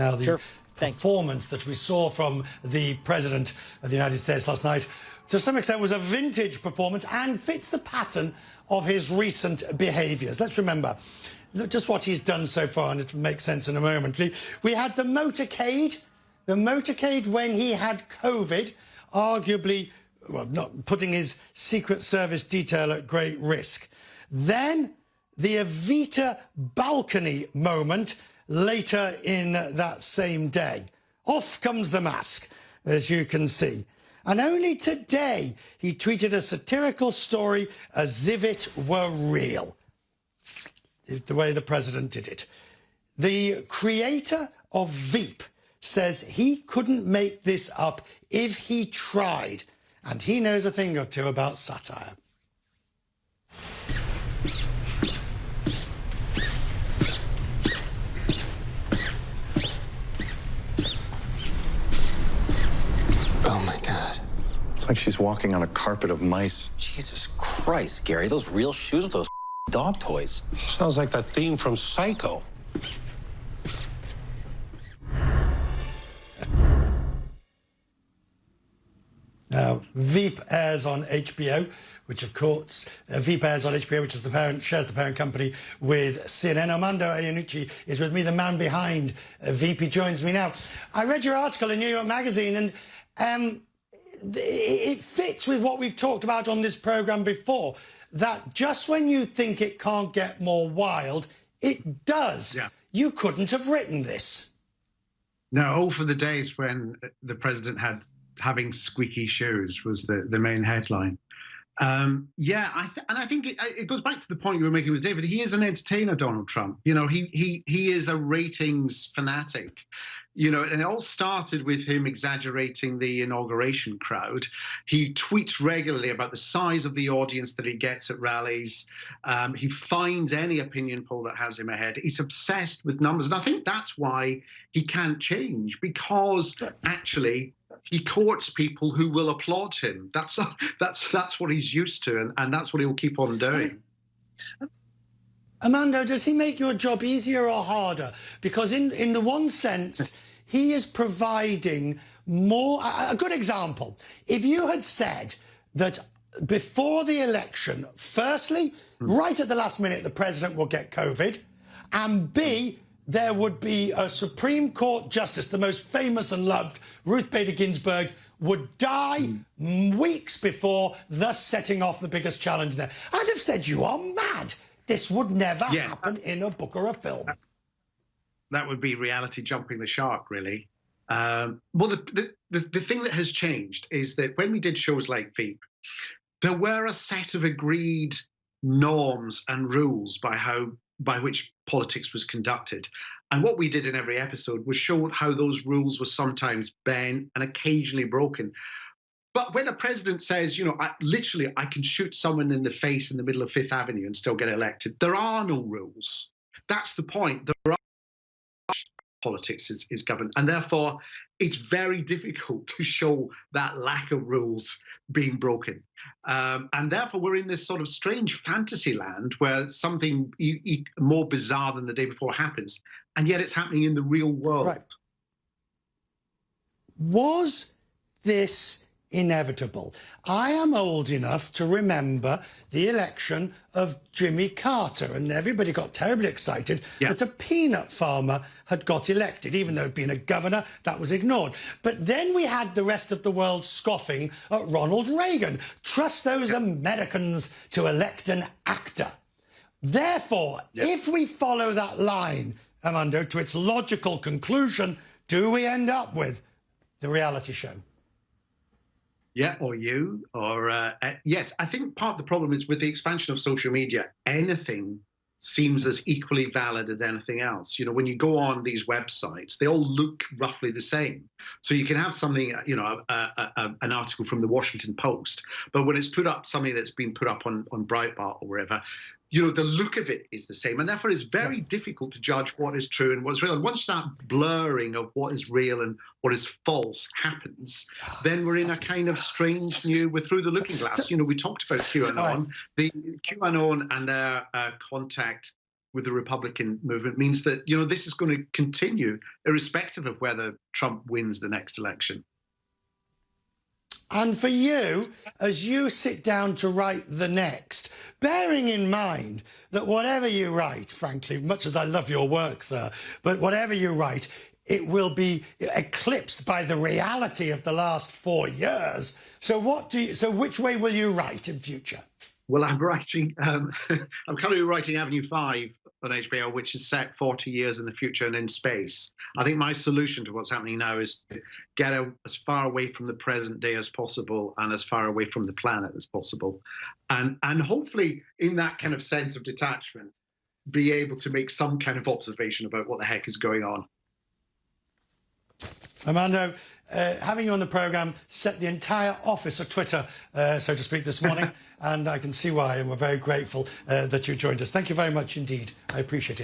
Now, the Sure. performance that we saw from the President of the United States last night, to some extent, was a vintage performance and fits the pattern of his recent behaviours. Let's remember just what he's done so far, and it'll make sense in a moment. We had the motorcade when he had COVID, arguably, well, not putting his Secret Service detail at great risk. Then the Evita balcony moment later in that same day. Off comes the mask, as you can see. And only today he tweeted a satirical story as if it were real. The way the president did it. The creator of Veep says he couldn't make this up if he tried, and he knows a thing or two about satire. Oh my God. It's like she's walking on a carpet of mice. Jesus Christ, Gary, those real shoes with those dog toys. Sounds like that theme from Psycho. Now, Veep airs on HBO, which of course, Veep airs on HBO, which is shares the parent company with CNN. Armando Iannucci is with me, the man behind Veep. He joins me now. I read your article in New York Magazine, and it fits with what we've talked about on this programme before, that just when you think it can't get more wild, it does. Yeah. You couldn't have written this. No, all for the days when the president had having squeaky shoes was the main headline. Yeah, I think it goes back to the point you were making with David. He is an entertainer, Donald Trump. You know, he is a ratings fanatic. You know, and it all started with him exaggerating the inauguration crowd. He tweets regularly about the size of the audience that he gets at rallies. He finds any opinion poll that has him ahead. He's obsessed with numbers. And I think that's why he can't change, because actually he courts people who will applaud him. That's what he's used to, and that's what he'll keep on doing. Armando, does he make your job easier or harder? Because in the one sense, he is providing more. A good example, if you had said that before the election, firstly, right at the last minute, the president will get COVID, and B, there would be a Supreme Court justice, the most famous and loved, Ruth Bader Ginsburg, would die weeks before, thus setting off the biggest challenge there. I'd have said, you are mad. This would never happen in a book or a film. That would be reality jumping the shark, really. Well, the thing that has changed is that when we did shows like Veep, there were a set of agreed norms and rules by which politics was conducted. And what we did in every episode was show how those rules were sometimes bent and occasionally broken. But when a president says, you know, I can shoot someone in the face in the middle of Fifth Avenue and still get elected, there are no rules. That's the point. There are politics is governed, and therefore it's very difficult to show that lack of rules being broken. And therefore we're in this sort of strange fantasy land where something more bizarre than the day before happens, and yet it's happening in the real world. Right. Was this inevitable? I am old enough to remember the election of Jimmy Carter, and everybody got terribly excited that a peanut farmer had got elected. Even though he'd been a governor, that was ignored. But then we had the rest of the world scoffing at Ronald Reagan. Trust those Americans to elect an actor. Therefore, if we follow that line, Armando, to its logical conclusion, do we end up with the reality show? Yeah, or you, or yes. I think part of the problem is with the expansion of social media, anything seems as equally valid as anything else. You know, when you go on these websites, they all look roughly the same. So you can have something, you know, an article from the Washington Post, but when it's put up, something that's been put up on Breitbart or wherever, you know, the look of it is the same. And therefore it's very difficult to judge what is true and what's real. And once that blurring of what is real and what is false happens, then we're in a kind of strange we're through the looking glass. You know, we talked about QAnon. The QAnon and their contact with the Republican movement means that, you know, this is going to continue irrespective of whether Trump wins the next election. And for you, as you sit down to write the next, bearing in mind that whatever you write, frankly, much as I love your work, sir, but whatever you write, it will be eclipsed by the reality of the last 4 years. So which way will you write in future? Well, I'm writing, I'm currently writing Avenue 5 on HBO, which is set 40 years in the future and in space. I think my solution to what's happening now is to get as far away from the present day as possible and as far away from the planet as possible. And hopefully, in that kind of sense of detachment, be able to make some kind of observation about what the heck is going on. Armando, having you on the programme set the entire office of Twitter, so to speak, this morning, and I can see why, and we're very grateful that you joined us. Thank you very much indeed. I appreciate it.